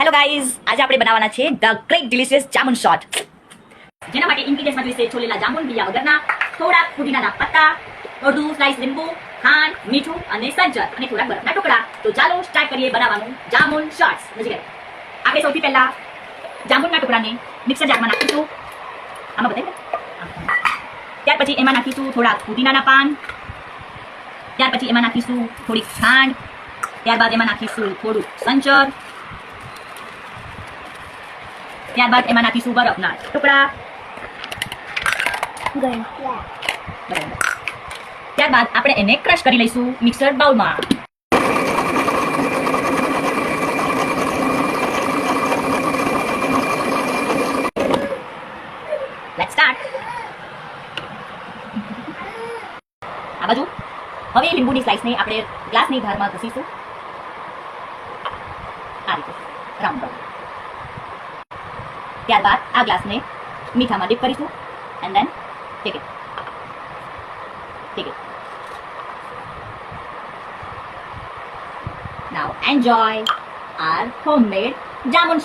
Hello guys, આજે આપણે બનાવવાના છે the great delicious jamun shot. જેના માટે ઇન્ગ્રેડિયન્ટ્સમાં જોઈશે છોલેલા જામુન બિયા વગરના, થોડા પુદીનાના પત્તા, અડધું સ્લાઈસ લીંબુ, ખાંડ, મીઠું અને સંચર અને થોડા બરફના ટુકડા. તો ચાલો સ્ટાર્ટ કરીએ બનાવવાનું જામુન શોટ્સ. નજીક આપણે સૌથી પહેલા જામુનના ટુકડાને મિક્સર જારમાં નાખીશું. આમાં બતાવી ત્યાર પછી એમાં નાખીશું થોડા પુદીનાના પાન, ત્યાર પછી એમાં નાખીશું થોડી ખાંડ, ત્યારબાદ એમાં નાખીશું થોડું સંચર, ત્યારબાદ એમાં નાખીશું બરફના ટુકડા, ત્યારબાદ આપણે એને ક્રશ કરી લઈશું મિક્સર બાઉલમાં. Let's start. આ બાજુ હવે લીંબુની સ્લાઇસને આપણે ગ્લાસની ધારમાં ઘસીશું. આ રીતે રાઉન્ડ રાઉન્ડ. ત્યારબાદ આ ગ્લાસને મીઠામાં ડીપ કરીશું and then take it. Now enjoy our homemade jamun.